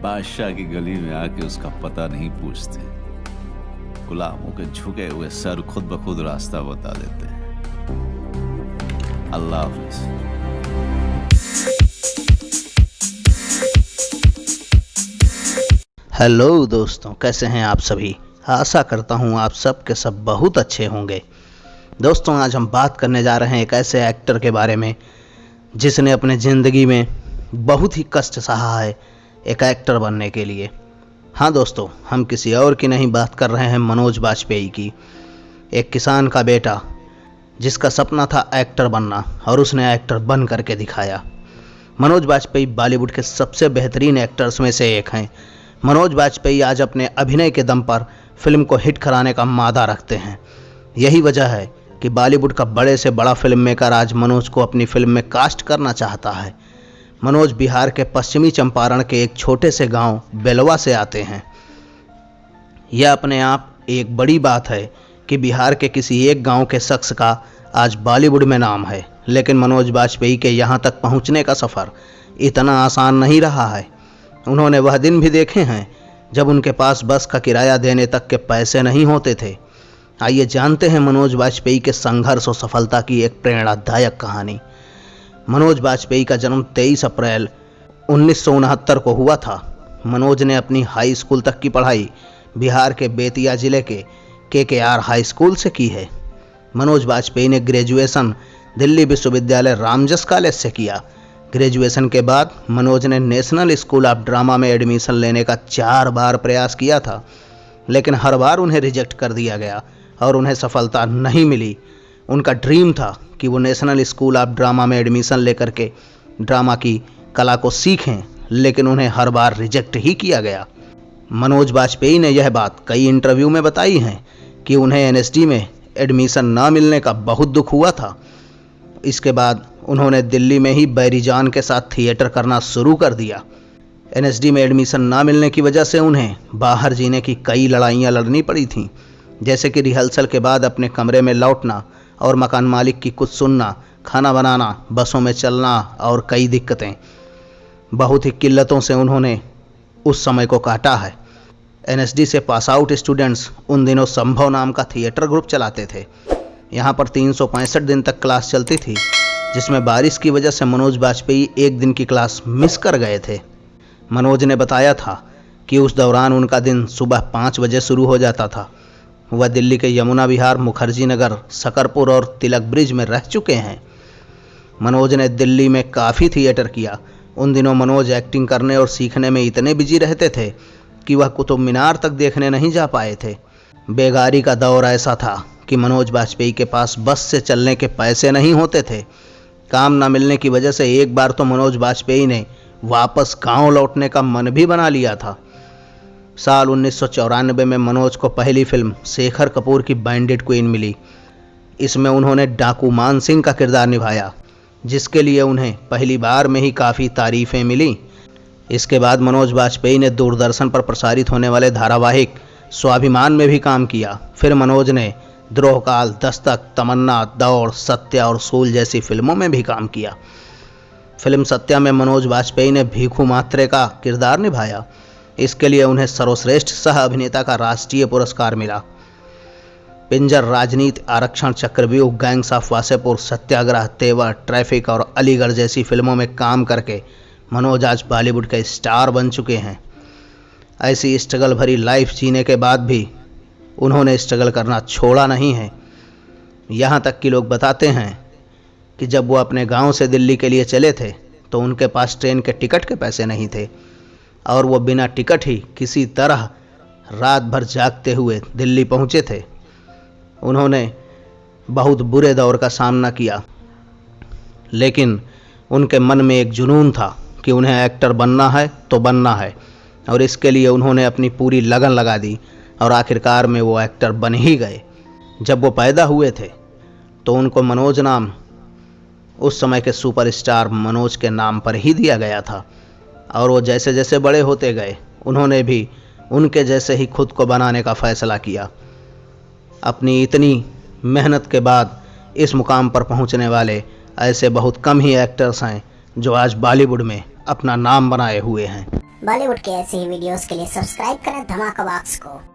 बादशाह की गली में आके उसका पता नहीं पूछते, गुलामों के झुके हुए सर खुद ब खुद रास्ता बता देते हैं। अल्लाह हाफिज। हेलो दोस्तों, कैसे हैं आप सभी। आशा करता हूं आप सब के सब बहुत अच्छे होंगे। दोस्तों, आज हम बात करने जा रहे हैं एक ऐसे एक्टर के बारे में जिसने अपने ज़िंदगी में बहुत ही कष्ट सहा है एक एक्टर बनने के लिए। हाँ दोस्तों, हम किसी और की नहीं बात कर रहे हैं, मनोज वाजपेयी की। एक किसान का बेटा जिसका सपना था एक्टर बनना और उसने एक्टर बन करके दिखाया। मनोज वाजपेयी बॉलीवुड के सबसे बेहतरीन एक्टर्स में से एक हैं। मनोज वाजपेयी आज अपने अभिनय के दम पर फिल्म को हिट कराने का मादा रखते हैं। यही वजह है कि बॉलीवुड का बड़े से बड़ा फिल्म मेकर आज मनोज को अपनी फिल्म में कास्ट करना चाहता है। मनोज बिहार के पश्चिमी चंपारण के एक छोटे से गांव बेलवा से आते हैं। यह अपने आप एक बड़ी बात है कि बिहार के किसी एक गांव के शख्स का आज बॉलीवुड में नाम है, लेकिन मनोज वाजपेयी के यहां तक पहुंचने का सफ़र इतना आसान नहीं रहा है। उन्होंने वह दिन भी देखे हैं जब उनके पास बस का किराया देने तक के पैसे नहीं होते थे। आइए जानते हैं मनोज वाजपेयी के संघर्ष और सफलता की एक प्रेरणादायक कहानी। मनोज वाजपेयी का जन्म 23 अप्रैल 1969 को हुआ था। मनोज ने अपनी हाई स्कूल तक की पढ़ाई बिहार के बेतिया जिले के KKR हाई स्कूल से की है। मनोज वाजपेयी ने ग्रेजुएशन दिल्ली विश्वविद्यालय रामजस कॉलेज से किया। ग्रेजुएशन के बाद मनोज ने नेशनल स्कूल ऑफ ड्रामा में एडमिशन लेने का 4 बार प्रयास किया था, लेकिन हर बार उन्हें रिजेक्ट कर दिया गया और उन्हें सफलता नहीं मिली। उनका ड्रीम था कि वो नेशनल स्कूल ऑफ ड्रामा में एडमिशन लेकर के ड्रामा की कला को सीखें, लेकिन उन्हें हर बार रिजेक्ट ही किया गया। मनोज वाजपेयी ने यह बात कई इंटरव्यू में बताई है कि उन्हें NSD में एडमिशन ना मिलने का बहुत दुख हुआ था। इसके बाद उन्होंने दिल्ली में ही बैरीजान के साथ थिएटर करना शुरू कर दिया। NSD में एडमिशन ना मिलने की वजह से उन्हें बाहर जीने की कई लड़ाइयाँ लड़नी पड़ी थीं, जैसे कि रिहर्सल के बाद अपने कमरे में लौटना और मकान मालिक की कुछ सुनना, खाना बनाना, बसों में चलना और कई दिक्कतें। बहुत ही किल्लतों से उन्होंने उस समय को काटा है। NSD से पास आउट स्टूडेंट्स उन दिनों संभव नाम का थिएटर ग्रुप चलाते थे। यहाँ पर 365 दिन तक क्लास चलती थी, जिसमें बारिश की वजह से मनोज वाजपेयी एक दिन की क्लास मिस कर गए थे। मनोज ने बताया था कि उस दौरान उनका दिन सुबह 5 बजे शुरू हो जाता था। वह दिल्ली के यमुना विहार, मुखर्जी नगर, सकरपुर और तिलक ब्रिज में रह चुके हैं। मनोज ने दिल्ली में काफ़ी थिएटर किया। उन दिनों मनोज एक्टिंग करने और सीखने में इतने बिजी रहते थे कि वह कुतुब मीनार तक देखने नहीं जा पाए थे। बेगारी का दौर ऐसा था कि मनोज वाजपेयी के पास बस से चलने के पैसे नहीं होते थे। काम न मिलने की वजह से एक बार तो मनोज वाजपेयी ने वापस गांव लौटने का मन भी बना लिया था। साल 1994 में मनोज को पहली फिल्म शेखर कपूर की बैंडिट क्वीन मिली। इसमें उन्होंने डाकू मान सिंह का किरदार निभाया, जिसके लिए उन्हें पहली बार में ही काफ़ी तारीफ़ें मिली। इसके बाद मनोज वाजपेयी ने दूरदर्शन पर प्रसारित होने वाले धारावाहिक स्वाभिमान में भी काम किया। फिर मनोज ने द्रोहकाल, दस्तक, तमन्ना, दौड़, सत्या और सूल जैसी फिल्मों में भी काम किया। फिल्म सत्या में मनोज वाजपेयी ने भीखू मात्रे का किरदार निभाया। इसके लिए उन्हें सर्वश्रेष्ठ सह अभिनेता का राष्ट्रीय पुरस्कार मिला। पिंजर, राजनीति, आरक्षण, चक्रव्यूह, गैंग्स ऑफ वासेपुर, सत्याग्रह, तेवर, ट्रैफिक और अलीगढ़ जैसी फिल्मों में काम करके मनोज आज बॉलीवुड के स्टार बन चुके हैं। ऐसी स्ट्रगल भरी लाइफ जीने के बाद भी उन्होंने स्ट्रगल करना छोड़ा नहीं है। यहाँ तक कि लोग बताते हैं कि जब वो अपने गांव से दिल्ली के लिए चले थे तो उनके पास ट्रेन के टिकट के पैसे नहीं थे और वो बिना टिकट ही किसी तरह रात भर जागते हुए दिल्ली पहुँचे थे। उन्होंने बहुत बुरे दौर का सामना किया, लेकिन उनके मन में एक जुनून था कि उन्हें एक्टर बनना है तो बनना है, और इसके लिए उन्होंने अपनी पूरी लगन लगा दी और आखिरकार में वो एक्टर बन ही गए। जब वो पैदा हुए थे तो उनको मनोज नाम उस समय के सुपरस्टार मनोज के नाम पर ही दिया गया था, और वो जैसे जैसे बड़े होते गए उन्होंने भी उनके जैसे ही खुद को बनाने का फैसला किया। अपनी इतनी मेहनत के बाद इस मुकाम पर पहुंचने वाले ऐसे बहुत कम ही एक्टर्स हैं जो आज बॉलीवुड में अपना नाम बनाए हुए हैं। बॉलीवुड के ऐसे ही वीडियोस के लिए सब्सक्राइब करें धमाका बॉक्स को।